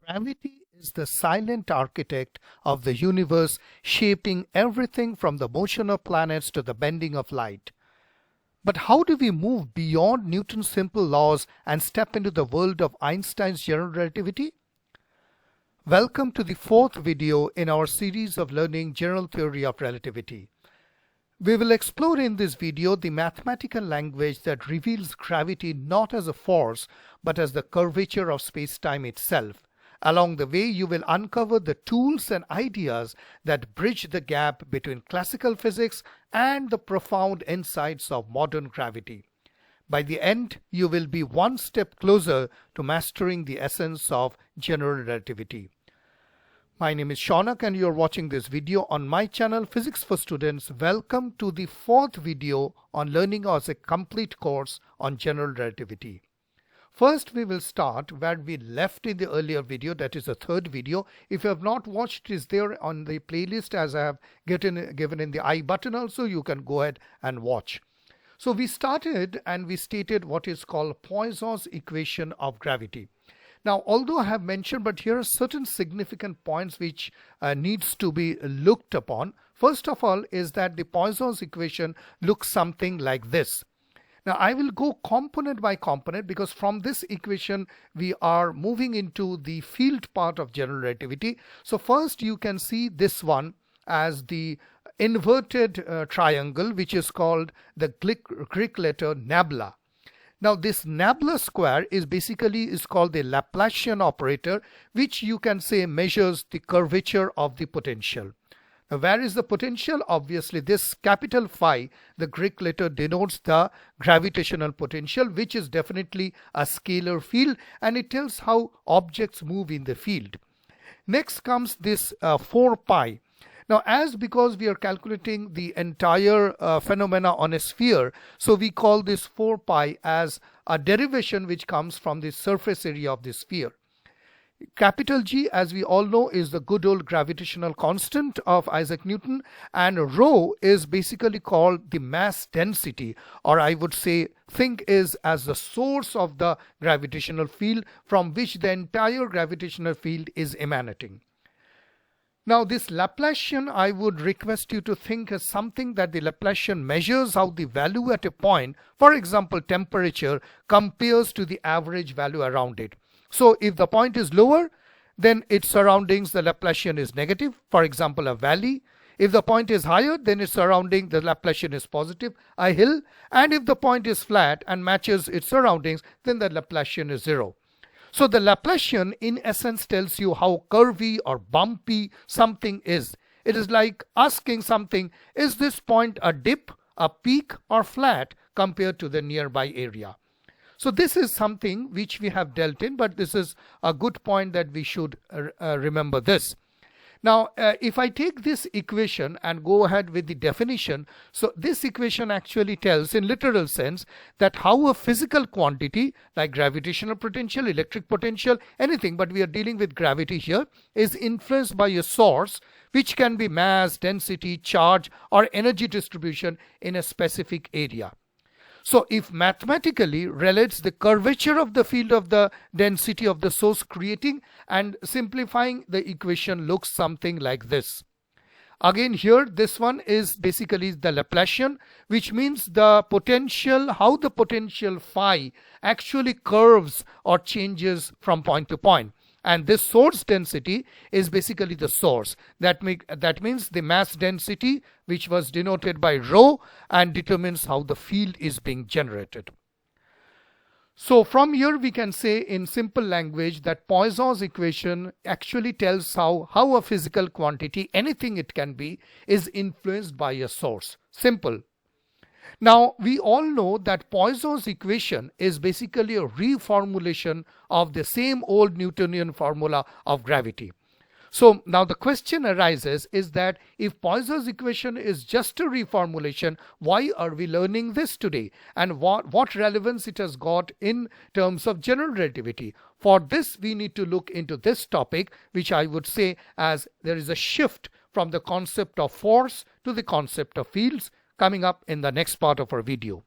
Gravity is the silent architect of the universe, shaping everything from the motion of planets to the bending of light. But how do we move beyond Newton's simple laws and step into the world of Einstein's general relativity? Welcome to the fourth video in our series of learning general theory of relativity. We will explore in this video the mathematical language that reveals gravity not as a force but as the curvature of space-time itself. Along the way, you will uncover the tools and ideas that bridge the gap between classical physics and the profound insights of modern gravity. By the end, you will be one step closer to mastering the essence of general relativity. My name is Shaunak and you are watching this video on my channel Physics for Students. Welcome to the fourth video on learning as a complete course on general relativity. First, we will start where we left in the earlier video, that is the third video. If you have not watched, it is there on the playlist as I have given in the I button also. You can go ahead and watch. So we started and we stated what is called Poisson's equation of gravity. Now, although I have mentioned, but here are certain significant points which needs to be looked upon. First of all is that the Poisson's equation looks something like this. Now, I will go component by component because from this equation we are moving into the field part of general relativity. So first you can see this one as the inverted triangle, which is called the Greek letter nabla. Now this nabla square is called the Laplacian operator, which you can say measures the curvature of the potential. Now, where is the potential? Obviously, this capital phi, the Greek letter, denotes the gravitational potential, which is definitely a scalar field, and it tells how objects move in the field. Next comes this 4 pi. Now, because we are calculating the entire phenomena on a sphere, so we call this 4 pi as a derivation which comes from the surface area of the sphere. Capital G, as we all know, is the good old gravitational constant of Isaac Newton, and rho is basically called the mass density, or I would say think is as the source of the gravitational field from which the entire gravitational field is emanating. Now this Laplacian, I would request you to think as something that the Laplacian measures how the value at a point, for example temperature, compares to the average value around it. So if the point is lower, then its surroundings, the Laplacian is negative, for example a valley. If the point is higher, then its surrounding, the Laplacian is positive, a hill. And if the point is flat and matches its surroundings, then the Laplacian is 0. So the Laplacian in essence tells you how curvy or bumpy something is. It is like asking something, is this point a dip, a peak or flat compared to the nearby area? So this is something which we have dealt in, but this is a good point that we should remember this. Now, if I take this equation and go ahead with the definition, so this equation actually tells in literal sense that how a physical quantity like gravitational potential, electric potential, anything, but we are dealing with gravity here, is influenced by a source which can be mass, density, charge or energy distribution in a specific area. So if mathematically relates the curvature of the field of the density of the source creating and simplifying, the equation looks something like this. Again here this one is basically the Laplacian, which means the potential, how the potential phi actually curves or changes from point to point. And this source density is basically the source. That means the mass density, which was denoted by rho, and determines how the field is being generated. So from here we can say in simple language that Poisson's equation actually tells how a physical quantity, anything it can be, is influenced by a source. Simple. Now, we all know that Poisson's equation is basically a reformulation of the same old Newtonian formula of gravity. So now the question arises is that if Poisson's equation is just a reformulation, why are we learning this today? And what relevance it has got in terms of general relativity? For this, we need to look into this topic, which I would say as there is a shift from the concept of force to the concept of fields, coming up in the next part of our video.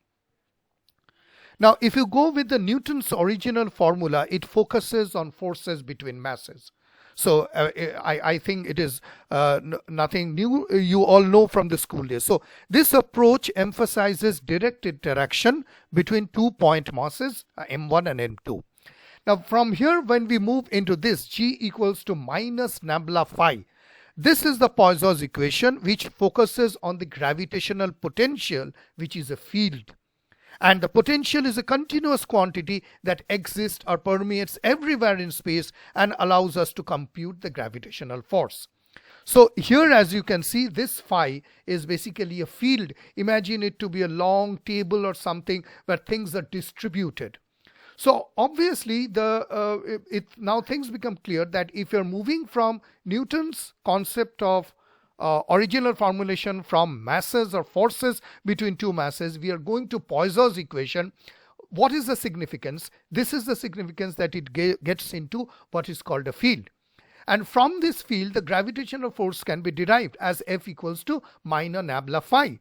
Now, if you go with the Newton's original formula, it focuses on forces between masses. So I think it is nothing new. You all know from the school days. So this approach emphasizes direct interaction between 2-point masses, m1 and m2. Now from here, when we move into this, G equals to minus nabla phi. This is the Poisson's equation, which focuses on the gravitational potential, which is a field. And the potential is a continuous quantity that exists or permeates everywhere in space and allows us to compute the gravitational force. So here, as you can see, this phi is basically a field. Imagine it to be a long table or something where things are distributed. So obviously now things become clear that if you're moving from Newton's concept of original formulation from masses or forces between two masses, we are going to Poisson's equation. What is the significance? This is the significance that it gets into what is called a field. And from this field, the gravitational force can be derived as F equals to minus nabla phi.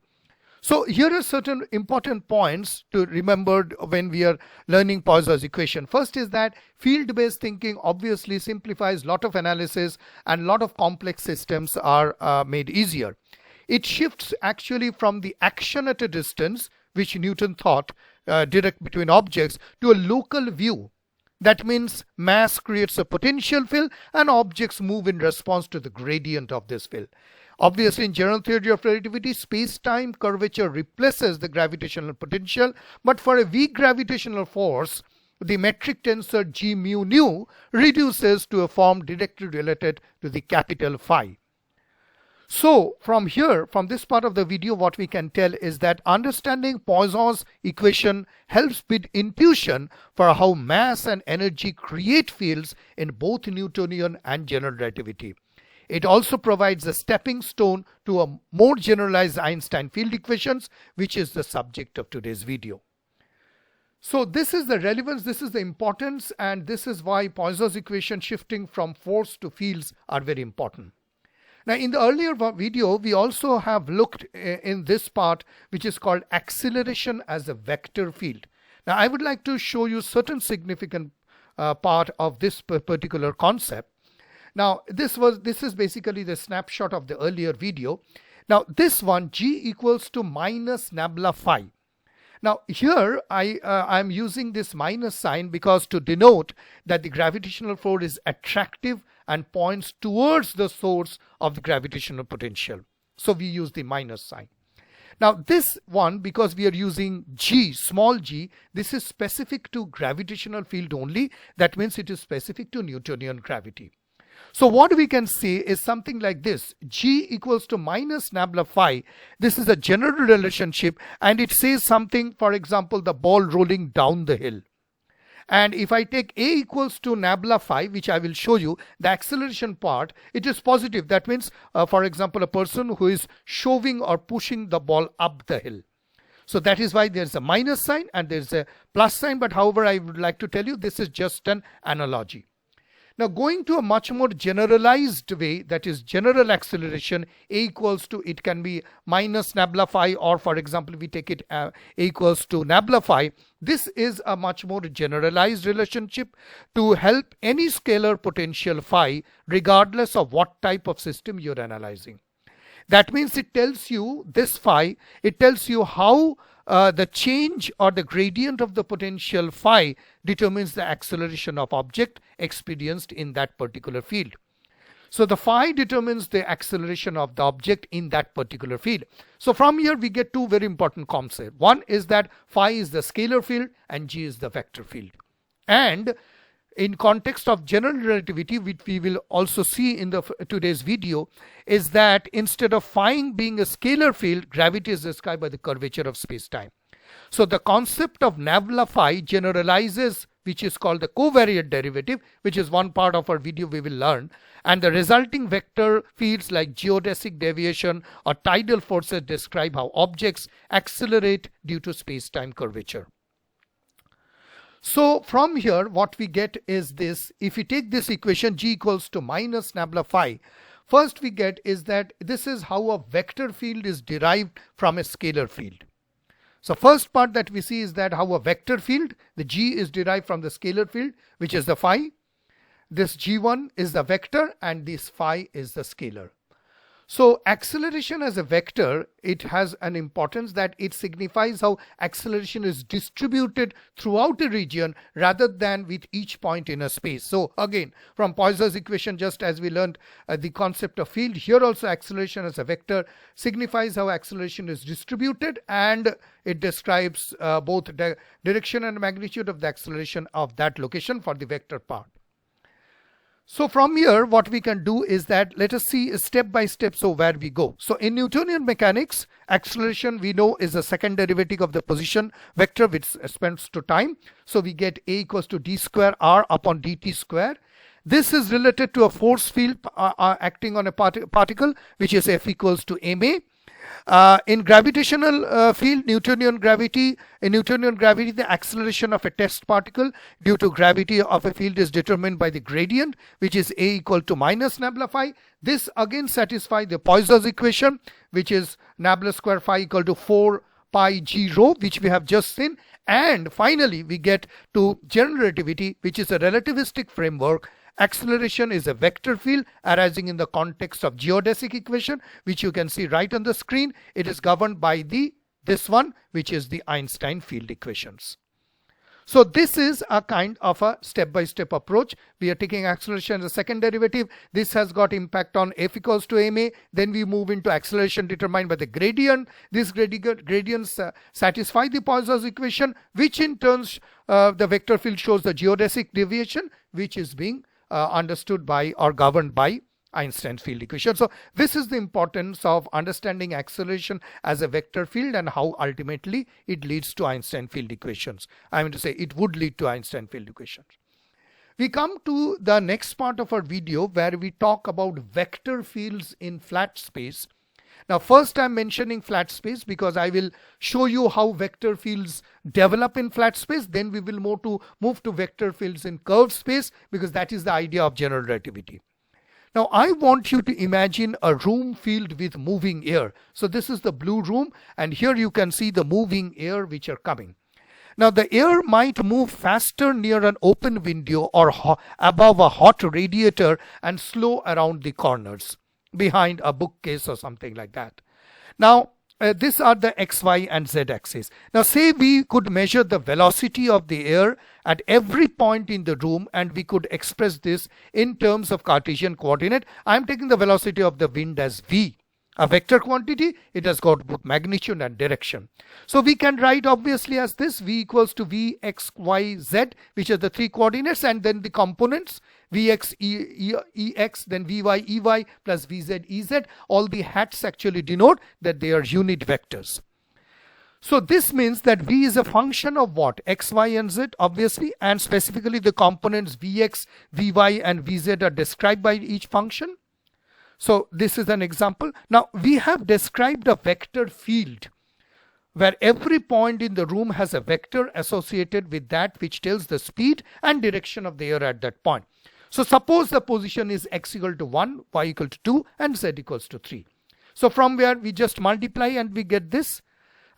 So here are certain important points to remember when we are learning Poisson's equation. First is that field-based thinking obviously simplifies a lot of analysis and a lot of complex systems are made easier. It shifts actually from the action at a distance, which Newton thought direct between objects, to a local view. That means mass creates a potential field and objects move in response to the gradient of this field. Obviously, in general theory of relativity, space-time curvature replaces the gravitational potential, but for a weak gravitational force, the metric tensor G mu nu reduces to a form directly related to the capital phi. So from here, from this part of the video, what we can tell is that understanding Poisson's equation helps build intuition for how mass and energy create fields in both Newtonian and general relativity. It also provides a stepping stone to a more generalized Einstein field equations, which is the subject of today's video. So this is the relevance, this is the importance, and this is why Poisson's equation shifting from force to fields are very important. Now in the earlier video, we also have looked in this part, which is called acceleration as a vector field. Now I would like to show you certain significant part of this particular concept. Now this is basically the snapshot of the earlier video. Now this one, G equals to minus nabla phi. Now here I'm using this minus sign because to denote that the gravitational force is attractive and points towards the source of the gravitational potential. So we use the minus sign. Now this one, because we are using G, small g, this is specific to gravitational field only. That means it is specific to Newtonian gravity. So what we can say is something like this: G equals to minus nabla phi. This is a general relationship and it says something, for example, the ball rolling down the hill. And if I take A equals to nabla phi, which I will show you, the acceleration part, it is positive. That means, for example, a person who is shoving or pushing the ball up the hill. So that is why there's a minus sign and there's a plus sign. But however, I would like to tell you, this is just an analogy. Now going to a much more generalized way, that is general acceleration, A equals to, it can be minus nabla phi, or for example we take it A equals to nabla phi. This is a much more generalized relationship to help any scalar potential phi regardless of what type of system you're analyzing. That means it tells you this phi, it tells you how the change or the gradient of the potential phi determines the acceleration of object experienced in that particular field. So the phi determines the acceleration of the object in that particular field. So from here we get two very important concepts. One is that phi is the scalar field and G is the vector field. And in context of general relativity, which we will also see in the today's video, is that instead of phi being a scalar field, gravity is described by the curvature of space-time. So the concept of nabla phi generalizes, which is called the covariant derivative, which is one part of our video we will learn, and the resulting vector fields like geodesic deviation or tidal forces describe how objects accelerate due to space-time curvature. So from here what we get is this: if we take this equation G equals to minus nabla phi, first we get is that this is how a vector field is derived from a scalar field. So first part that we see is that how a vector field, the G is derived from the scalar field, which is the phi. This G1 is the vector and this phi is the scalar. So acceleration as a vector, it has an importance that it signifies how acceleration is distributed throughout a region rather than with each point in a space. So again, from Poisson's equation, just as we learned the concept of field, here also acceleration as a vector signifies how acceleration is distributed, and it describes both the direction and magnitude of the acceleration of that location for the vector part. So from here, what we can do is that let us see step by step so where we go. So in Newtonian mechanics, acceleration we know is a second derivative of the position vector which corresponds to time. So we get A equals to d square r upon dt square. This is related to a force field acting on a particle, which is F equals to ma. In gravitational field, Newtonian gravity, the acceleration of a test particle due to gravity of a field is determined by the gradient, which is A equal to minus nabla phi. This again satisfies the Poisson's equation, which is nabla square phi equal to 4 pi g rho, which we have just seen. And finally, we get to general relativity, which is a relativistic framework. Acceleration is a vector field arising in the context of geodesic equation, which you can see right on the screen. It is governed by this one, which is the Einstein field equations. So this is a kind of a step-by-step approach. We are taking acceleration as a second derivative. This has got impact on F equals to ma. Then we move into acceleration determined by the gradient. These gradients satisfy the Poisson's equation, which in turn the vector field shows the geodesic deviation, which is being understood by or governed by Einstein's field equation. So this is the importance of understanding acceleration as a vector field and how ultimately it leads to Einstein field equations. I mean to say it would lead to Einstein field equations. We come to the next part of our video where we talk about vector fields in flat space. Now first I'm mentioning flat space because I will show you how vector fields develop in flat space. Then we will move to vector fields in curved space, because that is the idea of general relativity. Now I want you to imagine a room filled with moving air. So this is the blue room, and here you can see the moving air which are coming. Now the air might move faster near an open window or above a hot radiator and slow around the corners, behind a bookcase or something like that. Now these are the x, y and z axis. Now say we could measure the velocity of the air at every point in the room, and we could express this in terms of Cartesian coordinate. I am taking the velocity of the wind as v, a vector quantity. It has got both magnitude and direction. So we can write obviously as this: v equals to v, x, y, z, which are the three coordinates, and then the components vx, ex, then vy, ey plus vz, ez. All the hats actually denote that they are unit vectors. So this means that v is a function of what? X, y and z obviously, and specifically the components vx, vy and vz are described by each function. So this is an example. Now we have described a vector field where every point in the room has a vector associated with that which tells the speed and direction of the air at that point. So suppose the position is x equal to 1, y equal to 2 and z equals to 3. So from where we just multiply and we get this,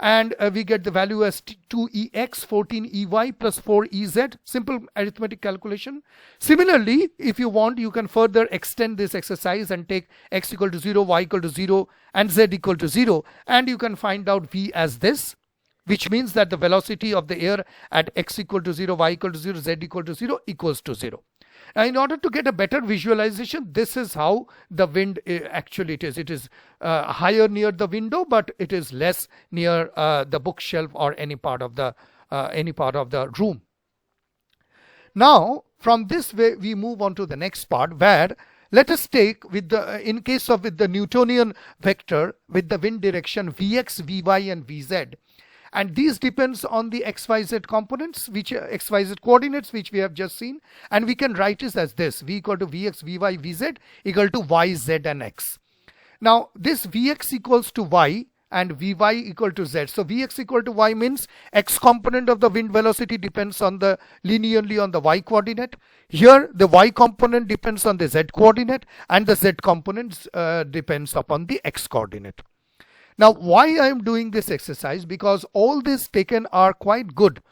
and we get the value as 2ex, 14ey plus 4ez, simple arithmetic calculation. Similarly, if you want, you can further extend this exercise and take x equal to 0, y equal to 0 and z equal to 0, and you can find out v as this, which means that the velocity of the air at x equal to 0, y equal to 0, z equal to 0 equals to 0. Now, in order to get a better visualization, this is how the wind actually it is. It is higher near the window, but it is less near the bookshelf or any part of the room. Now, from this way, we move on to the next part, where let us take with the Newtonian vector with the wind direction vx, vy and vz. And these depends on the xyz components, which xyz coordinates, which we have just seen, and we can write this as this: v equal to vx, vy, vz equal to y, z and x. Now this vx equals to y and vy equal to z. So vx equal to y means x component of the wind velocity depends on the linearly on the y coordinate. Here the y component depends on the z coordinate, and the z component depends upon the x coordinate. Now, why I am doing this exercise? Because all these taken are quite good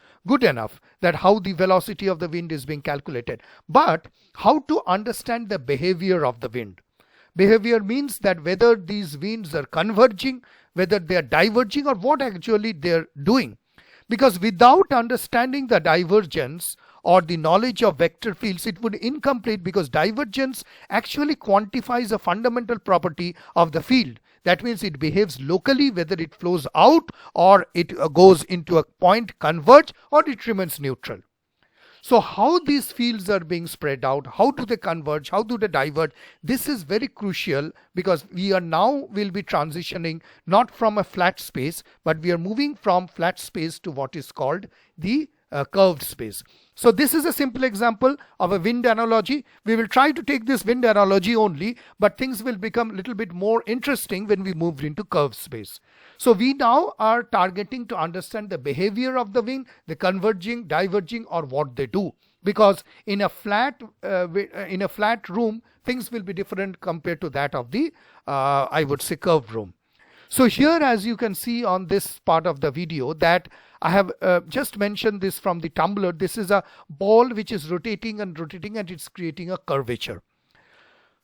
enough, that how the velocity of the wind is being calculated. But how to understand the behavior of the wind? Behavior means that whether these winds are converging, whether they are diverging, or what actually they are doing. Because without understanding the divergence or the knowledge of vector fields, it would be incomplete, because divergence actually quantifies a fundamental property of the field. That means it behaves locally, whether it flows out or it goes into a point converge, or it remains neutral. So how these fields are being spread out, how do they converge, how do they diverge, this is very crucial, because we are now will be transitioning not from a flat space, but we are moving from flat space to what is called the curved space. So this is a simple example of a wind analogy. We will try to take this wind analogy only, but things will become a little bit more interesting when we move into curved space. So we now are targeting to understand the behavior of the wind, the converging, diverging, or what they do. Because in a flat room, things will be different compared to that of the I would say curved room. So here, as you can see on this part of the video, that I have just mentioned this from the tumbler. This is a ball which is rotating and rotating, and it's creating a curvature.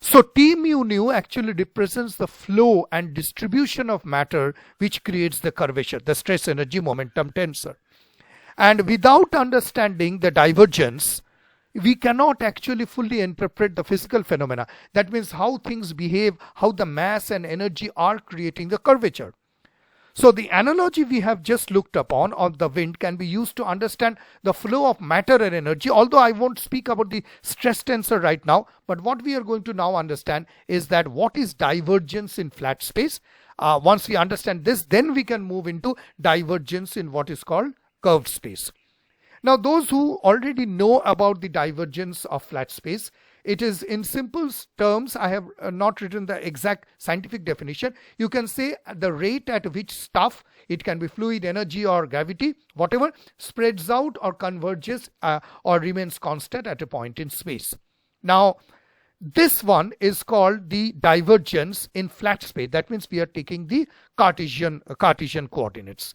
So T mu nu actually represents the flow and distribution of matter which creates the curvature, the stress energy momentum tensor. And without understanding the divergence, we cannot actually fully interpret the physical phenomena. That means how things behave, how the mass and energy are creating the curvature. So the analogy we have just looked upon of the wind can be used to understand the flow of matter and energy, although I won't speak about the stress tensor right now. But what we are going to now understand is that what is divergence in flat space. Once we understand this, then we can move into divergence in what is called curved space. Now, those who already know about the divergence of flat space, it is in simple terms. I have not written the exact scientific definition. You can say the rate at which stuff, it can be fluid, energy, or gravity, whatever, spreads out or converges or remains constant at a point in space. Now, this one is called the divergence in flat space. That means we are taking the Cartesian coordinates.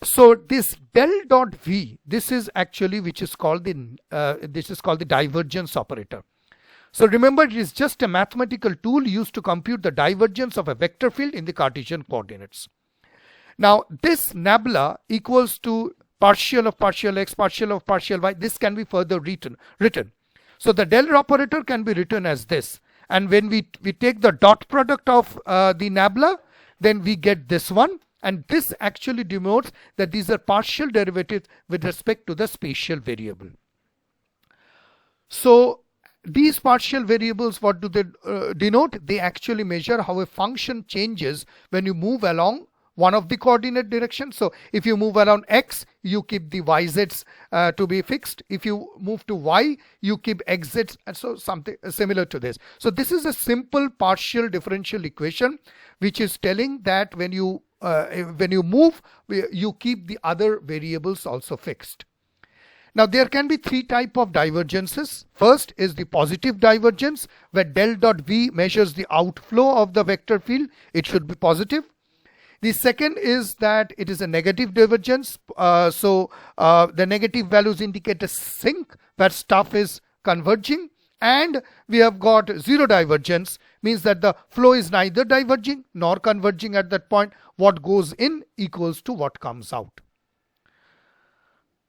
So this del dot v, this is actually which is called the divergence operator. So remember, it is just a mathematical tool used to compute the divergence of a vector field in the Cartesian coordinates. Now this nabla equals to partial of partial x, partial of partial y. This can be further written. So the del operator can be written as this, and when we take the dot product of the nabla, then we get this one. And this actually denotes that these are partial derivatives with respect to the spatial variable. So these partial variables, what do they denote? They actually measure how a function changes when you move along one of the coordinate directions. So if you move around x, you keep the yz's to be fixed. If you move to y, you keep xz's, and so something similar to this. So this is a simple partial differential equation which is telling that when you move, you keep the other variables also fixed. Now there can be three types of divergences. First is the positive divergence, where del dot v measures the outflow of the vector field. It should be positive. The second is that it is a negative divergence. The negative values indicate a sink where stuff is converging. And we have got zero divergence, means that the flow is neither diverging nor converging at that point. What goes in equals to what comes out.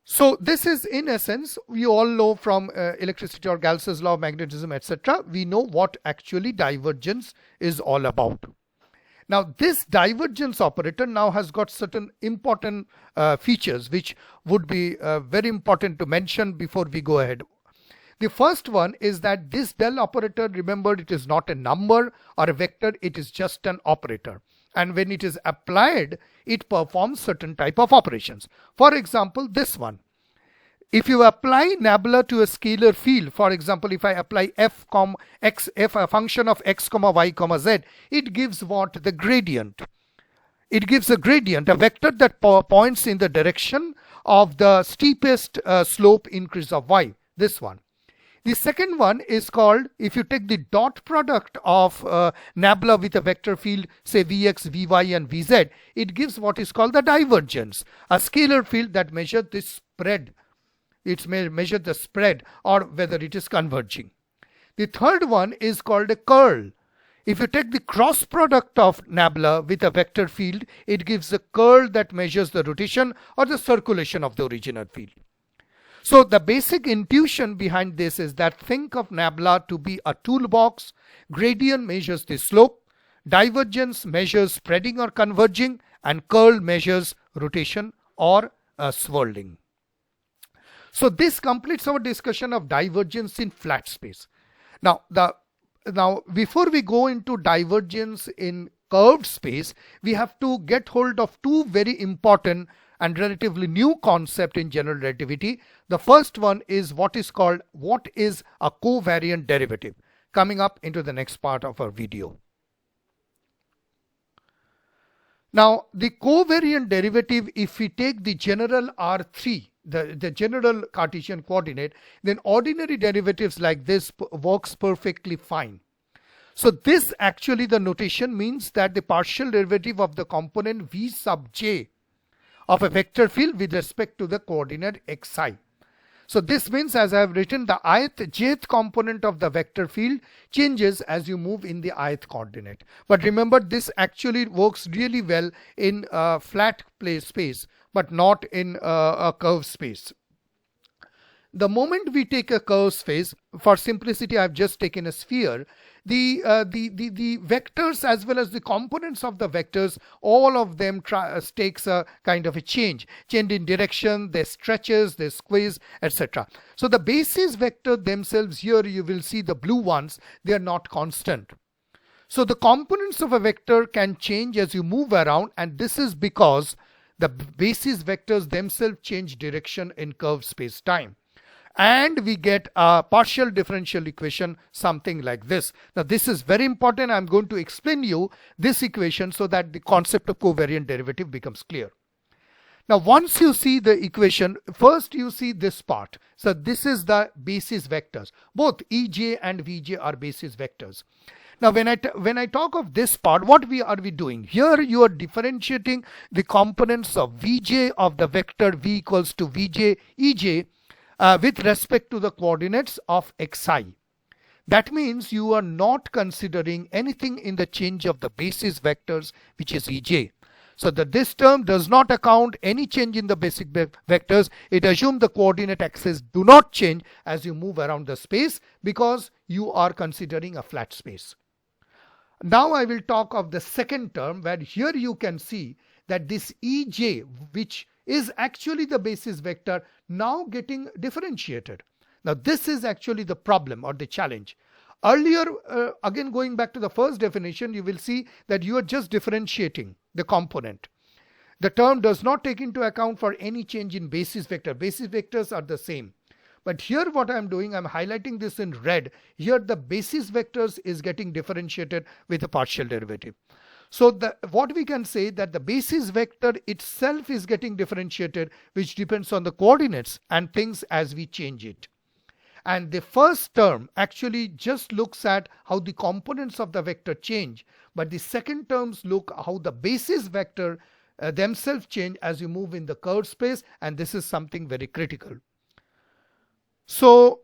So this is, in essence, we all know from electricity or Gauss's law of magnetism, etc. We know what actually divergence is all about. Now this divergence operator now has got certain important features which would be very important to mention before we go ahead. The first one is that this del operator, remember, it is not a number or a vector, it is just an operator. And when it is applied, it performs certain type of operations. For example, this one. If you apply nabla to a scalar field, for example, if I apply f, a function of x, y, z, it gives what? The gradient. It gives a gradient, a vector that points in the direction of the steepest slope increase of y, this one. The second one is called, if you take the dot product of nabla with a vector field, say Vx, Vy and Vz, it gives what is called the divergence, a scalar field that measures the spread. It's measured the spread or whether it is converging. The third one is called a curl. If you take the cross product of nabla with a vector field, it gives a curl that measures the rotation or the circulation of the original field. So the basic intuition behind this is that think of nabla to be a toolbox. Gradient measures the slope, divergence measures spreading or converging, and curl measures rotation or swirling. So this completes our discussion of divergence in flat space. Now before we go into divergence in curved space, we have to get hold of two very important and relatively new concept in general relativity. The first one is what is a covariant derivative, coming up into the next part of our video. Now the covariant derivative, if we take the general R3, the general Cartesian coordinate, then ordinary derivatives like this works perfectly fine. So this actually, the notation means that the partial derivative of the component V sub j of a vector field with respect to the coordinate xi. So this means, as I have written, the jth component of the vector field changes as you move in the ith coordinate. But remember, this actually works really well in a flat space, but not in a curved space. The moment we take a curved space, for simplicity I have just taken a sphere, the vectors as well as the components of the vectors, all of them takes a kind of a change in direction, they stretches, they squeeze, etc. So the basis vector themselves, here you will see the blue ones, they are not constant. So the components of a vector can change as you move around, and this is because the basis vectors themselves change direction in curved space time. And we get a partial differential equation, something like this. Now this is very important. I'm going to explain you this equation so that the concept of covariant derivative becomes clear. Now once you see the equation, first you see this part. So this is the basis vectors. Both Ej and Vj are basis vectors. Now when I talk of this part, what are we doing? Here you are differentiating the components of Vj of the vector V equals to Vj Ej with respect to the coordinates of xi. That means you are not considering anything in the change of the basis vectors, which is Ej. So that this term does not account any change in the basic vectors. It assumes the coordinate axes do not change as you move around the space because you are considering a flat space. Now I will talk of the second term, where here you can see that this Ej, which is actually the basis vector, now getting differentiated. Now this is actually the problem or the challenge. Earlier, again going back to the first definition, you will see that you are just differentiating the component. The term does not take into account for any change in basis vector. Basis vectors are the same. But here what I am doing, I am highlighting this in red. Here the basis vectors is getting differentiated with a partial derivative. So what we can say that the basis vector itself is getting differentiated, which depends on the coordinates and things as we change it. And the first term actually just looks at how the components of the vector change, but the second terms look how the basis vector themselves change as you move in the curved space, and this is something very critical. So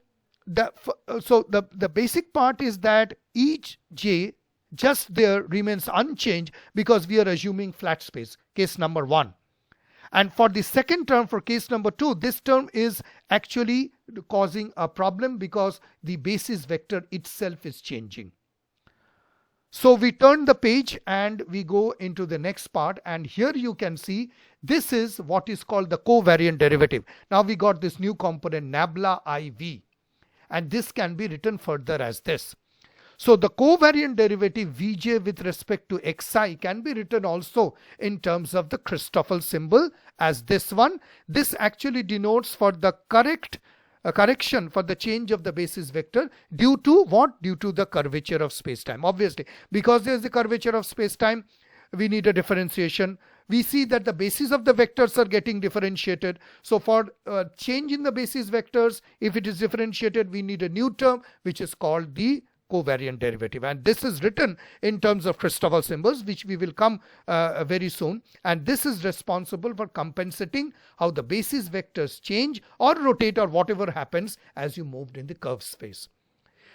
the basic part is that each j just there remains unchanged because we are assuming flat space, case number 1. And for the second term, for case number 2, this term is actually causing a problem because the basis vector itself is changing. So we turn the page and we go into the next part, and here you can see this is what is called the covariant derivative. Now we got this new component nabla IV, and this can be written further as this. So the covariant derivative Vj with respect to xi can be written also in terms of the Christoffel symbol as this one. This actually denotes for the correction for the change of the basis vector due to what? Due to the curvature of spacetime. Obviously, because there is the curvature of spacetime, we need a differentiation we see that the basis of the vectors are getting differentiated. So for change in the basis vectors, if it is differentiated, we need a new term which is called the covariant derivative, and this is written in terms of Christoffel symbols, which we will come very soon, and this is responsible for compensating how the basis vectors change or rotate or whatever happens as you moved in the curved space.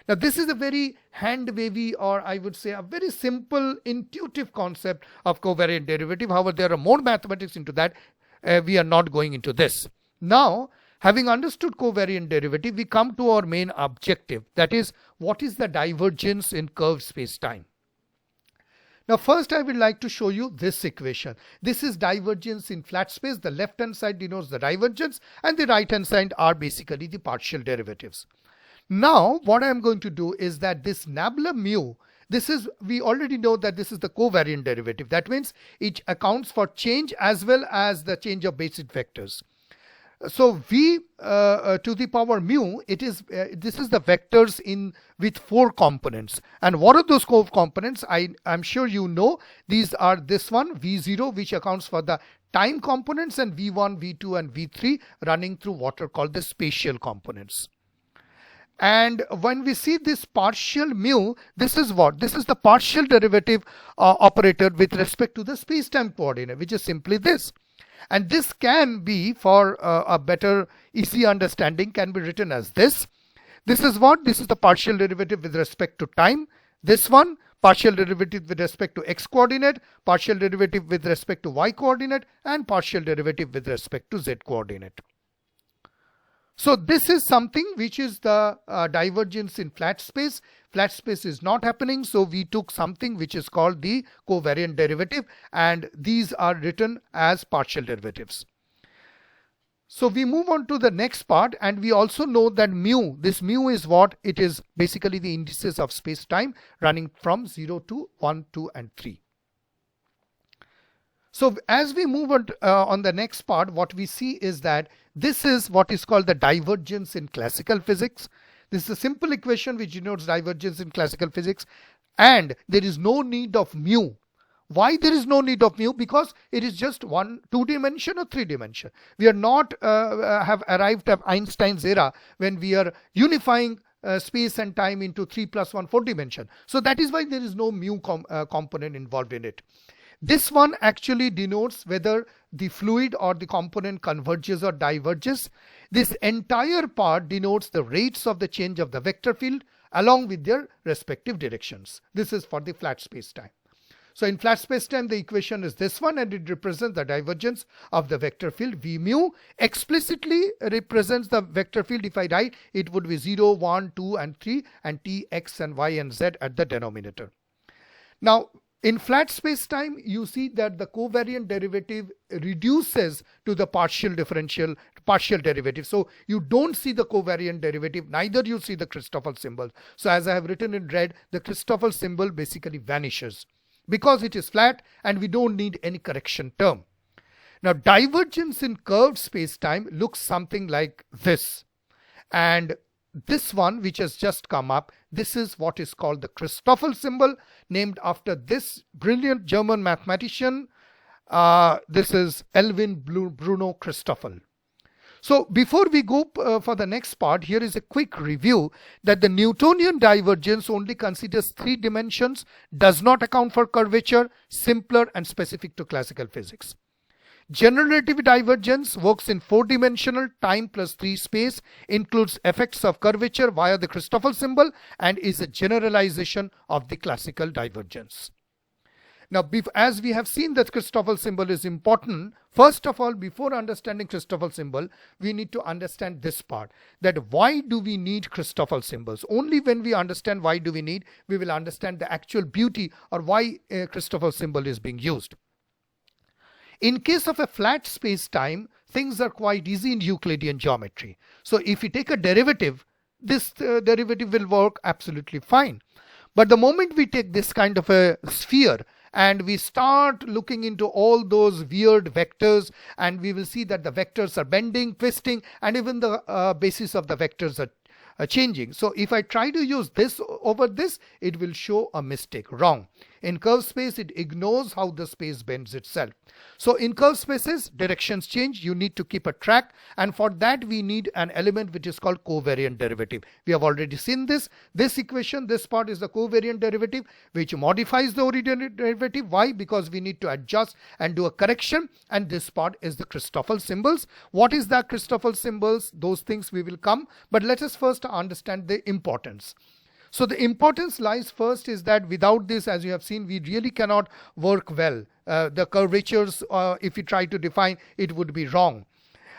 Now this is a very hand-wavy, or I would say a very simple intuitive concept of covariant derivative. However, there are more mathematics into that. We are not going into this. Now, having understood covariant derivative, we come to our main objective. That is, what is the divergence in curved space-time? Now first I would like to show you this equation. This is divergence in flat space. The left hand side denotes the divergence and the right hand side are basically the partial derivatives. Now what I am going to do is that this nabla mu, we already know that this is the covariant derivative. That means it accounts for change as well as the change of basis vectors. So v to the power mu, this is the vectors with 4 components. And what are those 4 components? I'm sure you know. These are this one, v0, which accounts for the time components, and v1, v2 and v3 running through what are called the spatial components. And when we see this partial mu, this is what? This is the partial derivative operator with respect to the space-time coordinate, which is simply this. And this can be, for a better easy understanding, can be written as this. This is what? This is the partial derivative with respect to time. This one, partial derivative with respect to x coordinate, partial derivative with respect to y coordinate, and partial derivative with respect to z coordinate. So this is something which is the divergence in flat space. Flat space is not happening, so we took something which is called the covariant derivative, and these are written as partial derivatives. So we move on to the next part, and we also know that mu, this mu is what? It is basically the indices of space-time running from 0 to 1, 2 and 3. So as we move on the next part, what we see is that this is what is called the divergence in classical physics. This is a simple equation which denotes divergence in classical physics, and there is no need of mu. Why there is no need of mu? Because it is just 1, 2 dimension or 3 dimension. We are not have arrived at Einstein's era when we are unifying space and time into 3 plus 1, 4 dimension. So that is why there is no mu component involved in it. This one actually denotes whether the fluid or the component converges or diverges. This entire part denotes the rates of the change of the vector field along with their respective directions. This is for the flat space-time. So in flat space-time, the equation is this one, and it represents the divergence of the vector field. V mu explicitly represents the vector field. If I write, it would be 0, 1, 2 and 3, and t, x and y and z at the denominator. Now in flat space-time, you see that the covariant derivative reduces to the partial derivative. So you don't see the covariant derivative, neither you see the Christoffel symbol. So as I have written in red, the Christoffel symbol basically vanishes because it is flat and we don't need any correction term. Now divergence in curved space-time looks something like this. And this one which has just come up, this is what is called the Christoffel symbol, named after this brilliant German mathematician. This is Elwin Bruno Christoffel. So before we go for the next part, here is a quick review that the Newtonian divergence only considers 3 dimensions, does not account for curvature, simpler and specific to classical physics. General relativity divergence works in 4-dimensional time plus 3 space, includes effects of curvature via the Christoffel symbol, and is a generalization of the classical divergence. Now, as we have seen that Christoffel symbol is important, first of all, before understanding Christoffel symbol, we need to understand this part, that why do we need Christoffel symbols? Only when we understand why do we need, we will understand the actual beauty or why a Christoffel symbol is being used. In case of a flat space-time, things are quite easy in Euclidean geometry. So if we take a derivative, this derivative will work absolutely fine. But the moment we take this kind of a sphere and we start looking into all those weird vectors, and we will see that the vectors are bending, twisting, and even the basis of the vectors are changing. So if I try to use this over this, it will show a mistake, wrong. In curved space, it ignores how the space bends itself. So in curved spaces, directions change. You need to keep a track, and for that we need an element which is called covariant derivative. We have already seen this. This equation, this part is the covariant derivative which modifies the original derivative. Why? Because we need to adjust and do a correction, and this part is the Christoffel symbols. What is the Christoffel symbols? Those things we will come, but let us first understand the importance. So the importance lies first is that without this, as you have seen, we really cannot work well. The curvatures, if you try to define, it would be wrong.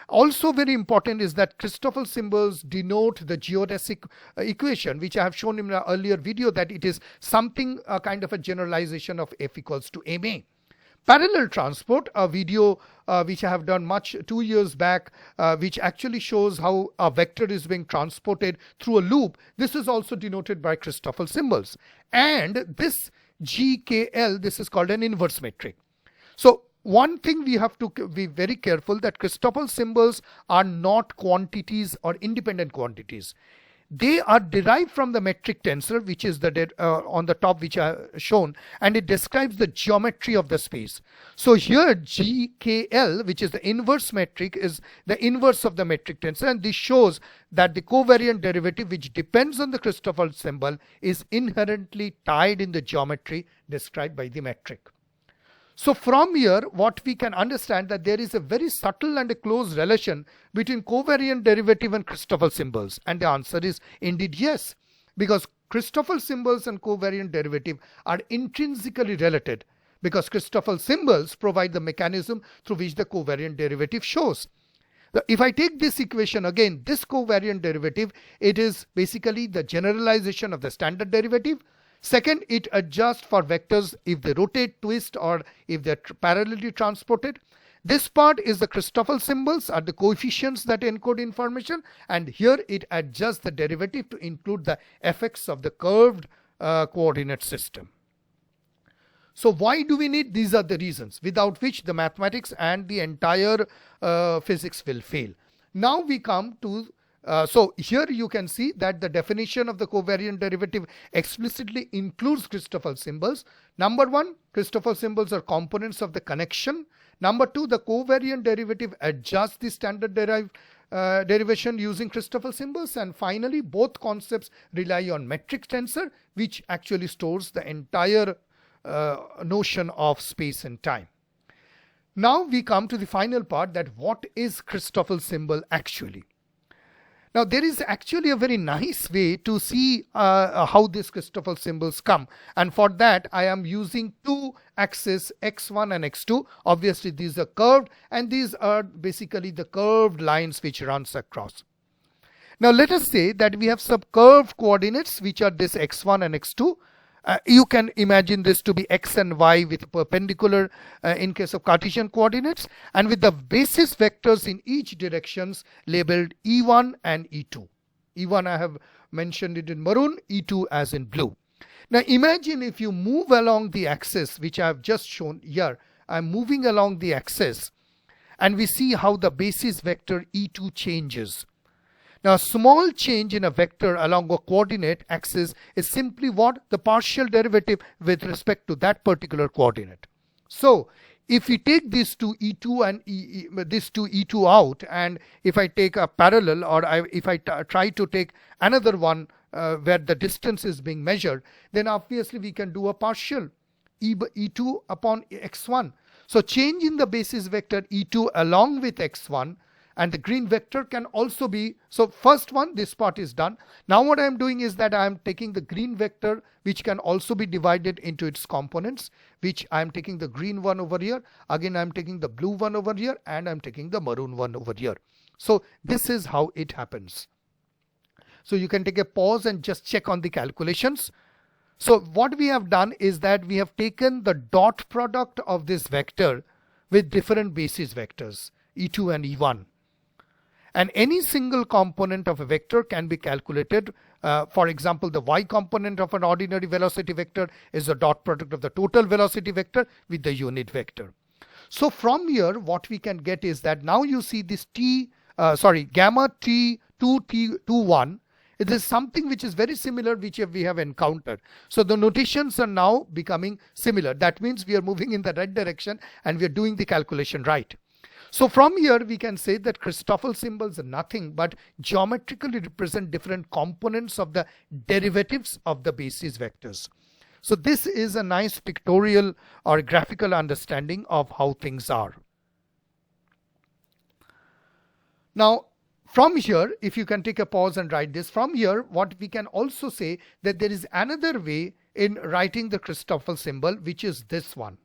Also very important is that Christoffel symbols denote the geodesic equation, which I have shown in an earlier video, that it is something kind of a generalization of F equals to ma. Parallel transport, a video which I have done 2 years back, which actually shows how a vector is being transported through a loop. This is also denoted by Christoffel symbols. And this GKL, this is called an inverse metric. So one thing we have to be very careful, that Christoffel symbols are not quantities or independent quantities. They are derived from the metric tensor, which is the on the top, which I have shown, and it describes the geometry of the space. So here GKL, which is the inverse metric, is the inverse of the metric tensor, and this shows that the covariant derivative, which depends on the Christoffel symbol, is inherently tied in the geometry described by the metric. So from here, what we can understand, that there is a very subtle and a close relation between covariant derivative and Christoffel symbols. And the answer is indeed yes, because Christoffel symbols and covariant derivative are intrinsically related, because Christoffel symbols provide the mechanism through which the covariant derivative shows. If I take this equation again, this covariant derivative, it is basically the generalization of the standard derivative. Second, it adjusts for vectors if they rotate, twist, or if they're parallelly transported. This part is the Christoffel symbols, are the coefficients that encode information, and here it adjusts the derivative to include the effects of the curved coordinate system. So why do we need? These are the reasons without which the mathematics and the entire physics will fail. Now we come to so here you can see that the definition of the covariant derivative explicitly includes Christoffel symbols. Number one, Christoffel symbols are components of the connection. Number two, the covariant derivative adjusts the standard derivation using Christoffel symbols. And finally, both concepts rely on metric tensor, which actually stores the entire notion of space and time. Now we come to the final part, that what is Christoffel symbol actually? Now there is actually a very nice way to see how these Christoffel symbols come, and for that I am using two axes, x1 and x2. Obviously these are curved, and these are basically the curved lines which runs across. Now let us say that we have some curved coordinates which are this x1 and x2. You can imagine this to be x and y with perpendicular in case of Cartesian coordinates, and with the basis vectors in each directions labeled E1 and E2. E1 I have mentioned it in maroon, E2 as in blue. Now imagine if you move along the axis, which I have just shown here. I am moving along the axis, and we see how the basis vector E2 changes. Now, a small change in a vector along a coordinate axis is simply what? The partial derivative with respect to that particular coordinate. So, if we take these two E2 and this two E2 out, and if I take a parallel, or if I try to take another one where the distance is being measured, then obviously we can do a partial E2 upon x1. So, change in the basis vector E2 along with x1, and the green vector can also be, so first one, this part is done. Now what I am doing is that I am taking the green vector, which can also be divided into its components, which I am taking the green one over here, again I am taking the blue one over here, and I am taking the maroon one over here. So this is how it happens. So you can take a pause and just check on the calculations. So what we have done is that we have taken the dot product of this vector with different basis vectors, E2 and E1. And any single component of a vector can be calculated. For example, the y component of an ordinary velocity vector is the dot product of the total velocity vector with the unit vector. So from here, what we can get is that now you see this gamma t2 t21, It is something which is very similar which we have encountered. So the notations are now becoming similar. That means we are moving in the right direction and we are doing the calculation right. So from here we can say that Christoffel symbols are nothing but geometrically represent different components of the derivatives of the basis vectors. So this is a nice pictorial or graphical understanding of how things are. Now from here, if you can take a pause and write this, from here what we can also say that there is another way in writing the Christoffel symbol, which is this one.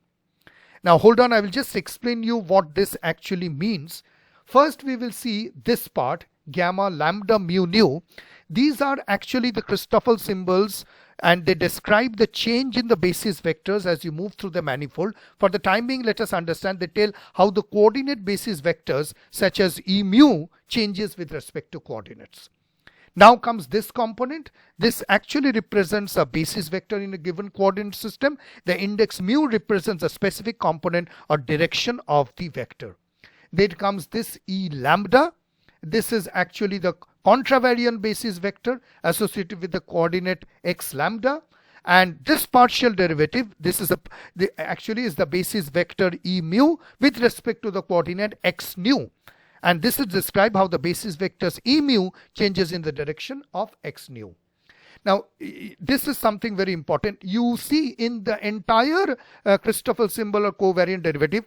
Now hold on, I will just explain you what this actually means. First we will see this part, gamma, lambda, mu, nu. These are actually the Christoffel symbols and they describe the change in the basis vectors as you move through the manifold. For the time being, let us understand they tell how the coordinate basis vectors such as E mu changes with respect to coordinates. Now comes this component. This actually represents a basis vector in a given coordinate system. The index mu represents a specific component or direction of the vector. Then comes this E lambda. This is actually the contravariant basis vector associated with the coordinate x lambda. And this partial derivative, this is actually is the basis vector E mu with respect to the coordinate x nu. And this is describe how the basis vectors E mu changes in the direction of x nu. Now this is something very important. You see in the entire Christoffel symbol or covariant derivative,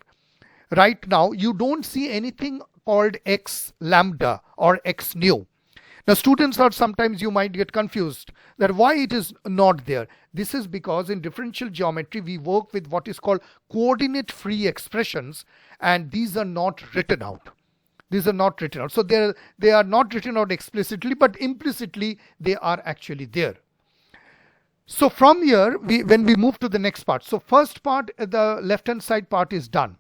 right now you don't see anything called x lambda or x nu. Now students, or sometimes you might get confused that why it is not there. This is because in differential geometry we work with what is called coordinate free expressions, and these are not written out. These are not written out. So they are not written out explicitly, but implicitly they are actually there. So from here, when we move to the next part, so first part, the left hand side part is done.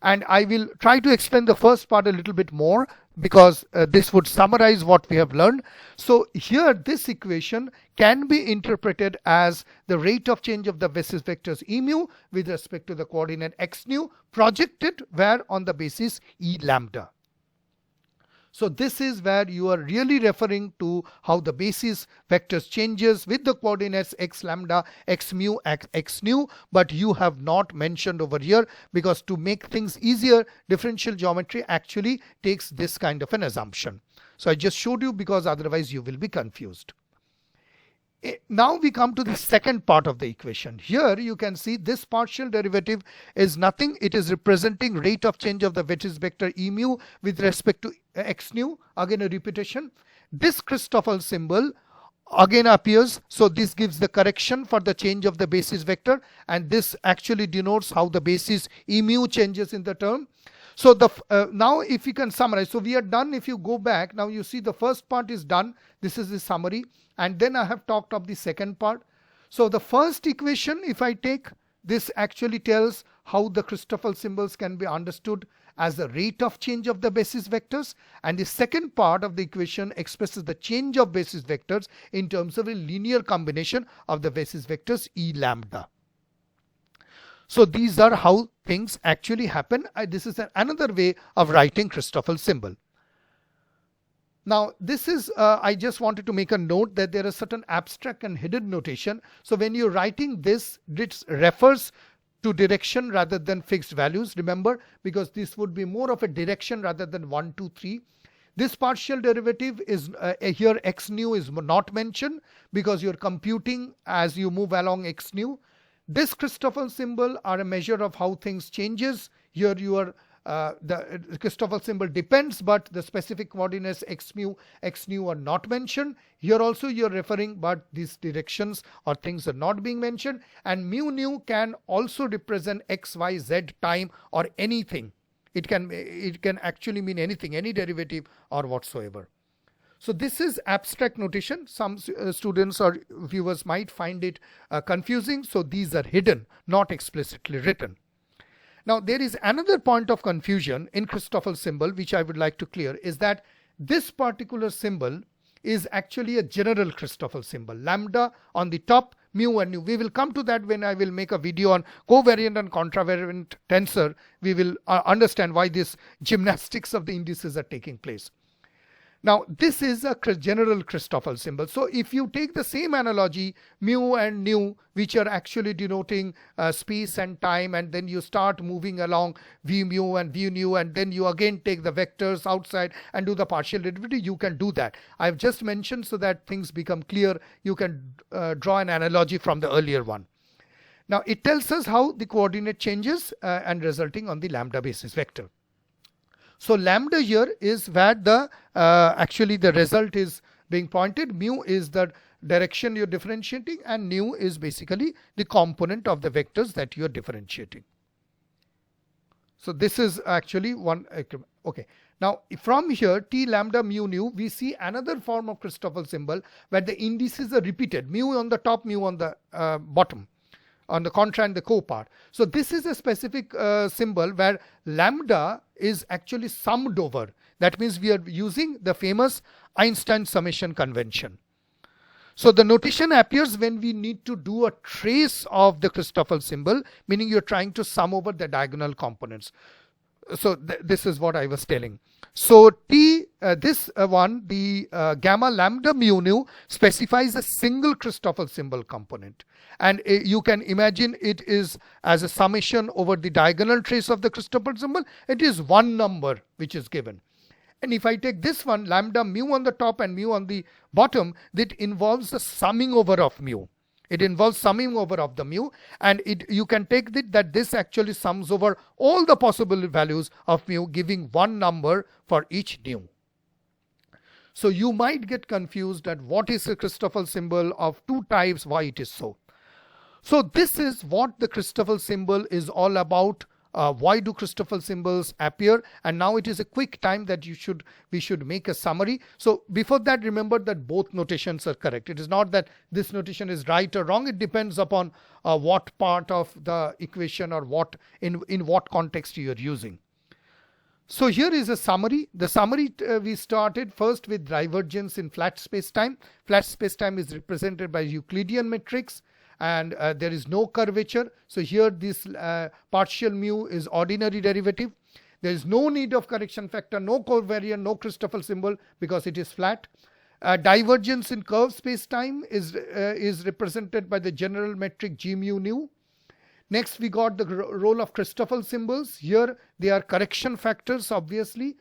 And I will try to explain the first part a little bit more because this would summarize what we have learned. So here this equation can be interpreted as the rate of change of the basis vectors E mu with respect to the coordinate x nu projected where on the basis E lambda. So this is where you are really referring to how the basis vectors changes with the coordinates x lambda, x mu, x nu, but you have not mentioned over here because to make things easier, differential geometry actually takes this kind of an assumption. So I just showed you because otherwise you will be confused. Now we come to the second part of the equation. Here you can see this partial derivative is nothing. It is representing rate of change of the basis vector E mu with respect to x nu. Again a repetition. This Christoffel symbol again appears. So this gives the correction for the change of the basis vector, and this actually denotes how the basis E mu changes in the term. So now if you can summarize, so we are done. If you go back, now you see the first part is done. This is the summary, and then I have talked of the second part. So the first equation, if I take, this actually tells how the Christoffel symbols can be understood as the rate of change of the basis vectors, and the second part of the equation expresses the change of basis vectors in terms of a linear combination of the basis vectors E lambda. So these are how things actually happen. This is another way of writing Christoffel symbol. Now this is, I just wanted to make a note that there is certain abstract and hidden notation. So when you're writing this, it refers to direction rather than fixed values. Remember, because this would be more of a direction rather than 1, 2, 3. This partial derivative is here x nu is not mentioned because you're computing as you move along x nu. This Christoffel symbol are a measure of how things changes. Here you are the Christoffel symbol depends, but the specific coordinates x mu, x nu are not mentioned. Here also you are referring, but these directions or things are not being mentioned. And mu nu can also represent x, y, z time or anything. It can actually mean anything, any derivative or whatsoever. So this is abstract notation. Some students or viewers might find it confusing. So these are hidden, not explicitly written. Now there is another point of confusion in Christoffel symbol which I would like to clear, is that this particular symbol is actually a general Christoffel symbol. Lambda on the top, mu and nu. We will come to that when I will make a video on covariant and contravariant tensor. We will understand why this gymnastics of the indices are taking place. Now this is a general Christoffel symbol. So if you take the same analogy, mu and nu, which are actually denoting space and time, and then you start moving along v mu and v nu, and then you again take the vectors outside and do the partial derivative, you can do that. I've just mentioned so that things become clear. You can draw an analogy from the earlier one. Now it tells us how the coordinate changes and resulting on the lambda basis vector. So lambda here is where the actually the result is being pointed. Mu is the direction you're differentiating, and nu is basically the component of the vectors that you're differentiating. So this is actually one. Okay. Now from here, t lambda mu nu, we see another form of Christoffel symbol where the indices are repeated. Mu on the top, mu on the bottom, on the contra and the co-part. So this is a specific symbol where lambda is actually summed over. That means we are using the famous Einstein summation convention. So the notation appears when we need to do a trace of the Christoffel symbol, meaning you're trying to sum over the diagonal components. So this is what I was telling. So the gamma lambda mu nu specifies a single Christoffel symbol component, and you can imagine it is as a summation over the diagonal trace of the Christoffel symbol. It is one number which is given. And if I take this one, lambda mu on the top and mu on the bottom, that involves the summing over of mu. It involves summing over of the mu, and you can take that this actually sums over all the possible values of mu, giving one number for each nu. So you might get confused at what is a Christoffel symbol of two types, why it is so. So this is what the Christoffel symbol is all about. Why do Christoffel symbols appear? And now it is a quick time that we should make a summary. So before that, remember that both notations are correct. It is not that this notation is right or wrong. It depends upon what part of the equation or what in what context you are using. So here is a summary. The summary we started first with divergence in flat spacetime. Flat spacetime is represented by Euclidean matrix, and there is no curvature. So here this partial mu is ordinary derivative. There is no need of correction factor, no covariant, no Christoffel symbol because it is flat. Divergence in curved spacetime is represented by the general metric g mu nu. Next we got the role of Christoffel symbols. Here they are correction factors, obviously,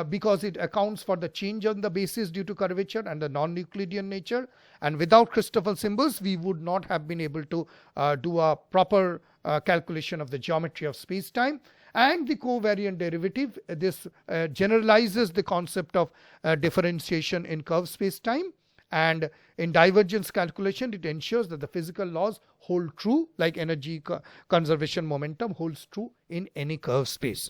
because it accounts for the change on the basis due to curvature and the non-Euclidean nature. And without Christoffel symbols, we would not have been able to do a proper calculation of the geometry of space-time. And the covariant derivative, this generalizes the concept of differentiation in curved space-time. And in divergence calculation, it ensures that the physical laws hold true, like energy conservation momentum holds true in any curved space.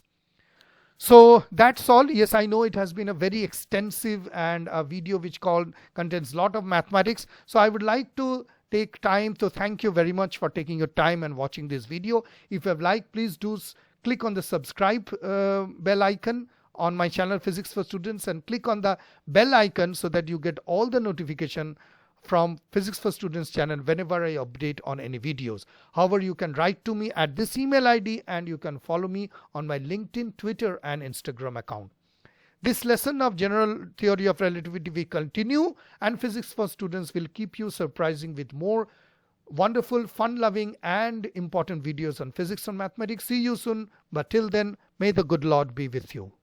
So that's all. Yes, I know it has been a very extensive and a video which contains a lot of mathematics. So I would like to take time to thank you very much for taking your time and watching this video. If you have liked, please do click on the subscribe bell icon on my channel Physics for Students, and click on the bell icon so that you get all the notification from Physics for Students channel whenever I update on any videos. However, you can write to me at this email ID, and you can follow me on my LinkedIn, Twitter and Instagram account. This lesson of General Theory of Relativity will continue, and Physics for Students will keep you surprising with more wonderful, fun-loving and important videos on physics and mathematics. See you soon, but till then, may the good Lord be with you.